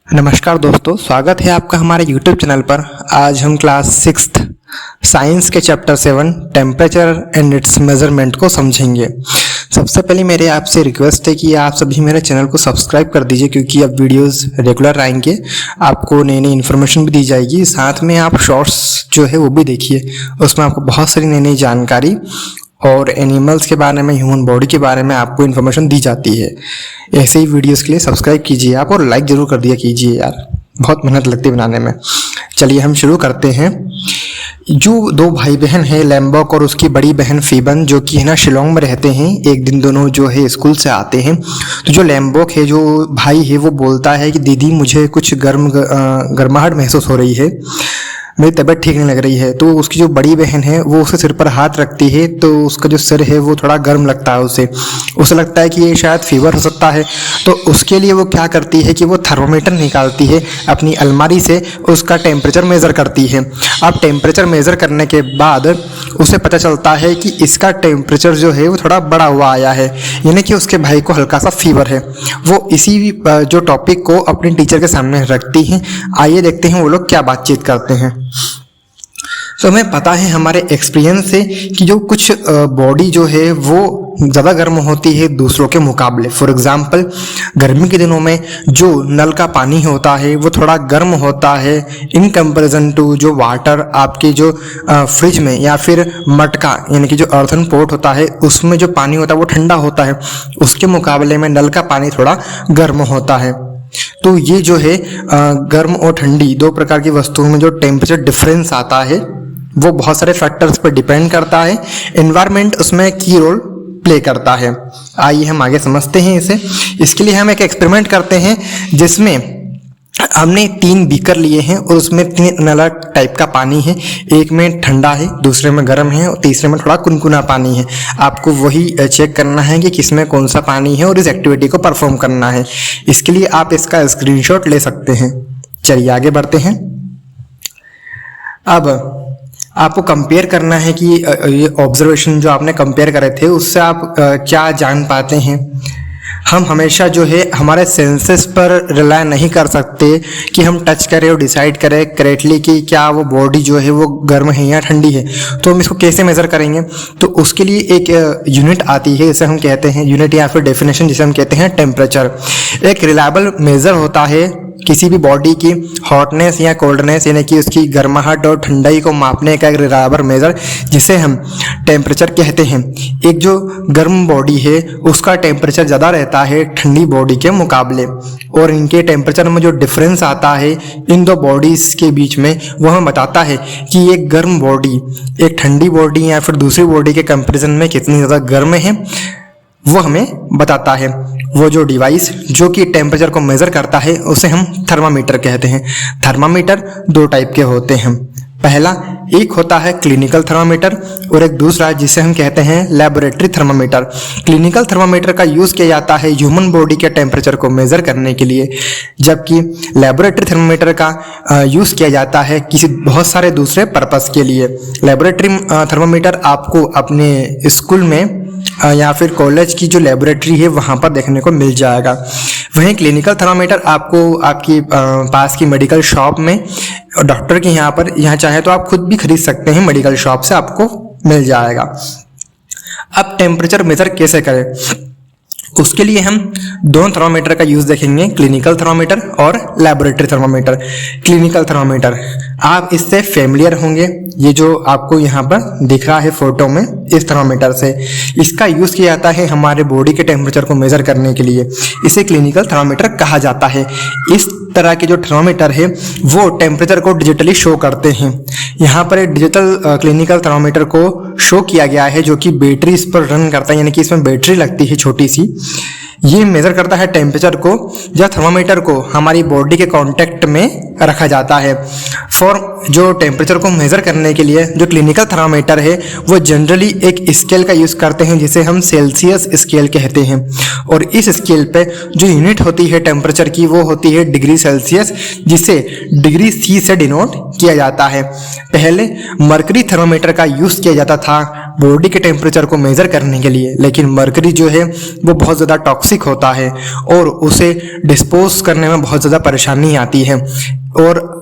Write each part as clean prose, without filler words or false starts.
नमस्कार दोस्तों, स्वागत है आपका हमारे YouTube चैनल पर। आज हम क्लास 6th साइंस के chapter 7 temperature and it's measurement को समझेंगे। सबसे पहले मेरे आपसे रिक्वेस्ट है कि आप सभी मेरे चैनल को सब्सक्राइब कर दीजिए, क्योंकि अब वीडियोस रेगुलर आएंगे, आपको नई नई इन्फॉर्मेशन भी दी जाएगी। साथ में आप शॉर्ट्स जो है वो भी देखिए, उसमें आपको बहुत सारी नई नई जानकारी और एनिमल्स के बारे में, ह्यूमन बॉडी के बारे में आपको इन्फॉर्मेशन दी जाती है। ऐसे ही वीडियोस के लिए सब्सक्राइब कीजिए आप, और लाइक जरूर कर दिया कीजिए यार, बहुत मेहनत लगती है बनाने में। चलिए हम शुरू करते हैं। जो दो भाई बहन हैं, लैम्बॉक और उसकी बड़ी बहन फीबन, जो कि है ना शिलोंग में रहते हैं। एक दिन दोनों जो है स्कूल से आते हैं, तो जो लैम्बॉक है, जो भाई है, वो बोलता है कि दीदी मुझे कुछ गर्माहट महसूस हो रही है, मेरी तबीयत ठीक नहीं लग रही है। तो उसकी जो बड़ी बहन है वो उसके सिर पर हाथ रखती है, तो उसका जो सिर है वो थोड़ा गर्म लगता है। उसे लगता है कि ये शायद फीवर हो सकता है। तो उसके लिए वो क्या करती है कि वो थर्मोमीटर निकालती है अपनी अलमारी से, उसका टेम्परेचर मेज़र करती है। अब टेम्परेचर मेज़र करने के बाद उसे पता चलता है कि इसका टेम्परेचर जो है वो थोड़ा बढ़ा हुआ आया है, यानी कि उसके भाई को हल्का सा फीवर है। वो इसी जो टॉपिक को अपने टीचर के सामने रखती हैं। आइए देखते हैं वो लोग क्या बातचीत करते हैं। तो हमें पता है हमारे एक्सपीरियंस से कि जो कुछ बॉडी जो है वो ज़्यादा गर्म होती है दूसरों के मुकाबले। फॉर एग्जांपल, गर्मी के दिनों में जो नल का पानी होता है वो थोड़ा गर्म होता है इन कंपैरिजन टू जो वाटर आपके जो फ्रिज में या फिर मटका यानी कि जो अर्थन पॉट होता है उसमें जो पानी होता है वो ठंडा होता है, उसके मुकाबले में नल का पानी थोड़ा गर्म होता है। तो ये जो है गर्म और ठंडी दो प्रकार की वस्तुओं में जो टेम्परेचर डिफरेंस आता है वो बहुत सारे फैक्टर्स पर डिपेंड करता है। एनवायरनमेंट उसमें की रोल प्ले करता है। आइए हम आगे समझते हैं इसे। इसके लिए हम एक एक्सपेरिमेंट करते हैं जिसमें हमने 3 बीकर लिए हैं और उसमें 3 अलग टाइप का पानी है। एक में ठंडा है, दूसरे में गर्म है और तीसरे में थोड़ा कुनकुना पानी है। आपको वही चेक करना है कि किसमें कौन सा पानी है और इस एक्टिविटी को परफॉर्म करना है। इसके लिए आप इसका स्क्रीनशॉट ले सकते हैं। चलिए आगे बढ़ते हैं। अब आपको कंपेयर करना है कि ये ऑब्जर्वेशन जो आपने कंपेयर करे थे उससे आप क्या जान पाते हैं। हम हमेशा जो है हमारे सेंसेस पर रिलाय नहीं कर सकते कि हम टच करें और डिसाइड करें करेक्टली कि क्या वो बॉडी जो है वो गर्म है या ठंडी है। तो हम इसको कैसे मेज़र करेंगे? तो उसके लिए एक यूनिट आती है, इसे हम कहते हैं यूनिट या फिर डेफिनेशन, जिसे हम कहते हैं टेम्परेचर। एक रिलायबल मेज़र होता है किसी भी बॉडी की हॉटनेस या कोल्डनेस, यानी कि उसकी गर्माहट और ठंडाई को मापने का एक रिलायबल मेजर, जिसे हम टेम्परेचर कहते हैं। एक जो गर्म बॉडी है उसका टेम्परेचर ज़्यादा रहता है ठंडी बॉडी के मुकाबले, और इनके टेम्परेचर में जो डिफरेंस आता है इन दो बॉडीज़ के बीच में, वह हमें बताता है कि एक गर्म बॉडी एक ठंडी बॉडी या फिर दूसरी बॉडी के कंपेरिजन में कितनी ज़्यादा गर्म है, वो हमें बताता है। वो जो डिवाइस जो कि टेम्परेचर को मेज़र करता है उसे हम थर्मामीटर कहते हैं। थर्मामीटर 2 टाइप के होते हैं। पहला एक होता है क्लिनिकल थर्मामीटर और एक दूसरा जिसे हम कहते हैं लेबोरेटरी थर्मामीटर। क्लिनिकल थर्मामीटर का यूज़ किया जाता है ह्यूमन बॉडी के टेम्परेचर को मेज़र करने के लिए, जबकि लेबोरेटरी थर्मामीटर का यूज़ किया जाता है किसी बहुत सारे दूसरे पर्पस के लिए। लेबोरेटरी थर्मामीटर आपको अपने स्कूल में या फिर कॉलेज की जो लेबोरेटरी है वहाँ पर देखने को मिल जाएगा। वहीं क्लिनिकल थर्मामीटर आपको आपकी पास की मेडिकल शॉप में, डॉक्टर के यहाँ चाहे तो आप खुद भी खरीद सकते हैं, मेडिकल शॉप से आपको मिल जाएगा। अब टेम्परेचर मेजर कैसे करें? उसके लिए हम 2 थर्मामीटर का यूज़ देखेंगे, क्लिनिकल थर्मामीटर और लेबोरेटरी थर्मामीटर। क्लिनिकल थर्मामीटर आप इससे फेमिलियर होंगे, ये जो आपको यहाँ पर दिख रहा है फोटो में, इस थर्मामीटर से। इसका यूज़ किया जाता है हमारे बॉडी के टेम्परेचर को मेज़र करने के लिए। इसे क्लिनिकल थर्मामीटर कहा जाता है। इस तरह के जो थर्मामीटर है वो टेम्परेचर को डिजिटली शो करते हैं। यहाँ पर एक डिजिटल क्लिनिकल थर्मामीटर को शो किया गया है जो कि बैटरी इस पर रन करता है, यानी कि इसमें बैटरी लगती है छोटी सी। ये मेज़र करता है टेम्परेचर को, जब थर्मामीटर को हमारी बॉडी के कांटेक्ट में रखा जाता है। फॉर जो टेम्परेचर को मेज़र करने के लिए जो क्लिनिकल थर्मामीटर है वो जनरली एक स्केल का यूज़ करते हैं जिसे हम सेल्सियस स्केल कहते हैं, और इस स्केल पे जो यूनिट होती है टेम्परेचर की वो होती है डिग्री सेल्सियस, जिसे डिग्री सी से डिनोट किया जाता है। पहले मरकरी थर्मामीटर का यूज़ किया जाता था बॉडी के टेम्परेचर को मेज़र करने के लिए, लेकिन मरकरी जो है वो बहुत ज़्यादा टॉक्सिक होता है और उसे डिस्पोज करने में बहुत ज़्यादा परेशानी आती है, और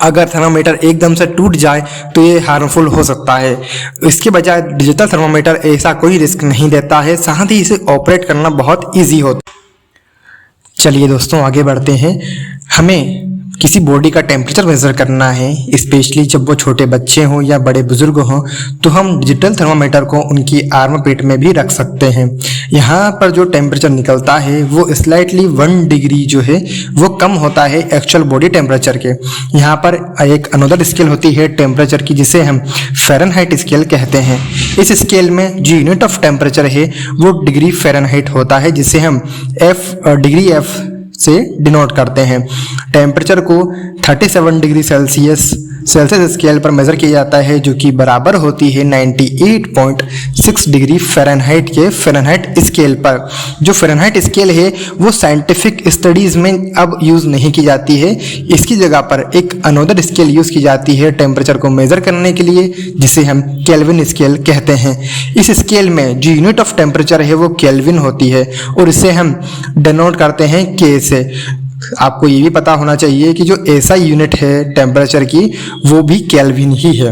अगर थर्मामीटर एकदम से टूट जाए तो ये हार्मफुल हो सकता है। इसके बजाय डिजिटल थर्मामीटर ऐसा कोई रिस्क नहीं देता है, साथ ही इसे ऑपरेट करना बहुत ईजी होता है। चलिए दोस्तों आगे बढ़ते हैं। हमें किसी बॉडी का टेम्परेचर मेज़र करना है, स्पेशली जब वो छोटे बच्चे हों या बड़े बुजुर्ग हों, तो हम डिजिटल थर्मामीटर को उनकी आर्म पिट में भी रख सकते हैं। यहाँ पर जो टेम्परेचर निकलता है वो स्लाइटली 1 डिग्री जो है वो कम होता है एक्चुअल बॉडी टेम्परेचर के। यहाँ पर एक अनदर स्केल होती है टेम्परेचर की, जिसे हम फ़ारेनहाइट स्केल कहते हैं। इस स्केल में जो यूनिट ऑफ टेम्परेचर है वो डिग्री फ़ारेनहाइट होता है, जिसे हम डिग्री F से डिनोट करते हैं। टेम्परेचर को 37 डिग्री सेल्सियस स्केल पर मेज़र किया जाता है, जो कि बराबर होती है 98.6 डिग्री फ़ारेनहाइट के फ़ारेनहाइट स्केल पर। जो फ़ारेनहाइट स्केल है वो साइंटिफिक स्टडीज़ में अब यूज़ नहीं की जाती है। इसकी जगह पर एक अनदर स्केल यूज़ की जाती है टेम्परेचर को मेज़र करने के लिए, जिसे हम केल्विन स्केल कहते हैं। इस स्केल में जो यूनिट ऑफ टेम्परेचर है वो केल्विन होती है और इसे हम डिनोट करते हैं K से। आपको ये भी पता होना चाहिए कि जो SI यूनिट है टेम्परेचर की वो भी केल्विन ही है।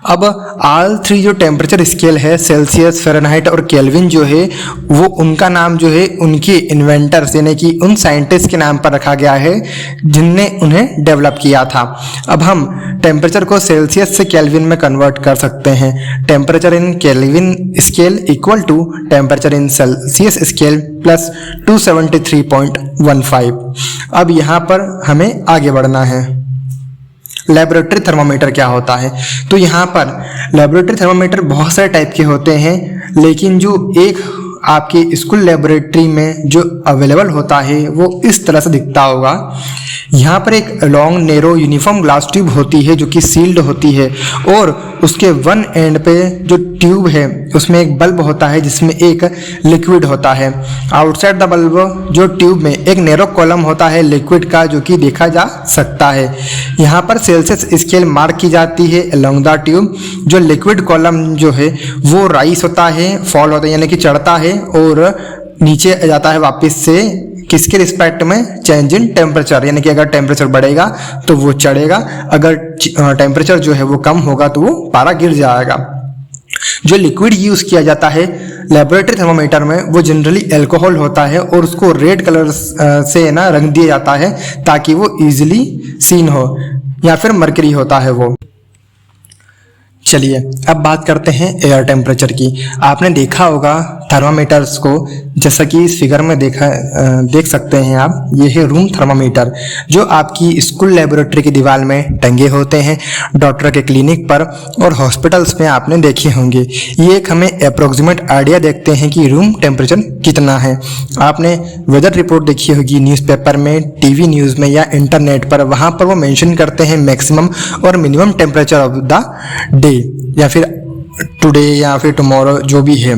अब ऑल 3 जो टेम्परेचर स्केल है, सेल्सियस, फ़ारेनहाइट और केल्विन जो है, वो उनका नाम जो है उनके इन्वेंटर्स यानी कि उन साइंटिस्ट के नाम पर रखा गया है जिनने उन्हें डेवलप किया था। अब हम टेम्परेचर को सेल्सियस से केल्विन में कन्वर्ट कर सकते हैं। Temperature in Kelvin scale equal to temperature in Celsius scale plus 273.15। अब यहाँ पर हमें आगे बढ़ना है। लेबोरेटरी थर्मामीटर क्या होता है? तो यहाँ पर लेबोरेटरी थर्मामीटर बहुत सारे टाइप के होते हैं, लेकिन जो एक आपके स्कूल लेबोरेटरी में जो अवेलेबल होता है वो इस तरह से दिखता होगा। यहाँ पर एक long narrow uniform glass tube होती है जो कि सील्ड होती है, और उसके वन एंड पे जो ट्यूब है उसमें एक बल्ब होता है जिसमें एक लिक्विड होता है। आउटसाइड द बल्ब जो ट्यूब में एक नैरो कॉलम होता है लिक्विड का, जो कि देखा जा सकता है। यहाँ पर सेल्सियस स्केल मार्क की जाती है अलोंग द ट्यूब। जो लिक्विड कॉलम जो है वो राइज होता है, फॉल होता है यानी कि चढ़ता है, और नीचे आ जाता है वापस से किसके रिस्पेक्ट में? चेंज इन टेम्परेचर, यानी कि अगर टेम्परेचर बढ़ेगा तो वो चढ़ेगा, अगर टेम्परेचर जो है वो कम होगा तो वो पारा गिर जाएगा। जो लिक्विड यूज़ किया जाता है लेबोरेटरी थर्मामीटर में वो जनरली अल्कोहल होता है, और उसको रेड कलर से ना रंग दिया जाता है ताकि वो इजीली सीन हो, या फिर मरकरी होता है वो। चलिए अब बात करते हैं एयर टेम्परेचर की। आपने देखा होगा थर्मामीटर्स को, जैसा कि इस फिगर में देख सकते हैं आप। ये है रूम थर्मामीटर जो आपकी स्कूल लेबोरेटरी की दीवार में टंगे होते हैं, डॉक्टर के क्लिनिक पर और हॉस्पिटल्स में आपने देखे होंगे। ये एक हमें अप्रोक्सीमेट आइडिया देखते हैं कि रूम टेम्परेचर कितना है। आपने वेदर रिपोर्ट देखी होगी न्यूज़पेपर में, टीवी न्यूज़ में या इंटरनेट पर, वहाँ पर वो मेंशन करते हैं मैक्सिमम और minimum temperature of the day, या फिर टुडे या फिर टुमारो जो भी है,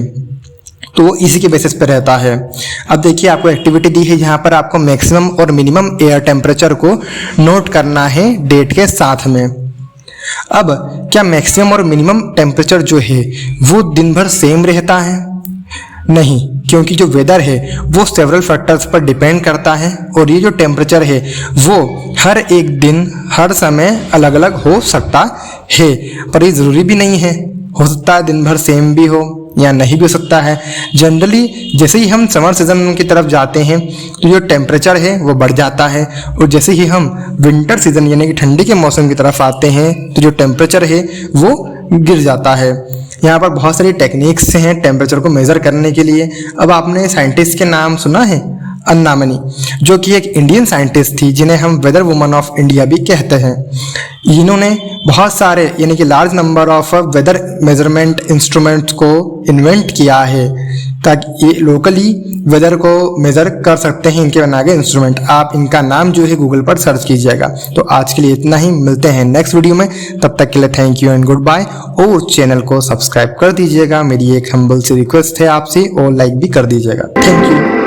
तो वो इसी के बेसिस पे रहता है। अब देखिए आपको एक्टिविटी दी है, यहाँ पर आपको मैक्सिमम और मिनिमम एयर टेम्परेचर को नोट करना है डेट के साथ में। अब क्या मैक्सिमम और मिनिमम टेम्परेचर जो है वो दिन भर सेम रहता है? नहीं, क्योंकि जो वेदर है वो सेवरल फैक्टर्स पर डिपेंड करता है, और ये जो टेम्परेचर है वो हर एक दिन हर समय अलग अलग हो सकता है, पर ये ज़रूरी भी नहीं है। हो सकता है दिन भर सेम भी हो या नहीं भी हो सकता है। जनरली जैसे ही हम समर सीजन की तरफ जाते हैं तो जो टेम्परेचर है वो बढ़ जाता है, और जैसे ही हम विंटर सीजन यानी कि ठंडी के मौसम की तरफ आते हैं तो जो टेम्परेचर है वो गिर जाता है। यहाँ पर बहुत सारी टेक्निक्स हैं टेम्परेचर को मेज़र करने के लिए। अब आपने साइंटिस्ट के नाम सुना है? अन्ना मनी, जो कि एक इंडियन साइंटिस्ट थी जिन्हें हम वेदर वुमन ऑफ इंडिया भी कहते हैं। इन्होंने बहुत सारे यानी कि large number of weather measurement instruments को इन्वेंट किया है ताकि ये लोकली वेदर को मेज़र कर सकते हैं इनके बना के इंस्ट्रूमेंट। आप इनका नाम जो है गूगल पर सर्च कीजिएगा। तो आज के लिए इतना ही, मिलते हैं नेक्स्ट वीडियो में। तब तक के लिए thank you and good bye, और चैनल को सब्सक्राइब कर दीजिएगा। मेरी एक हम्बल सी रिक्वेस्ट है आपसे, और लाइक भी कर दीजिएगा। Thank you.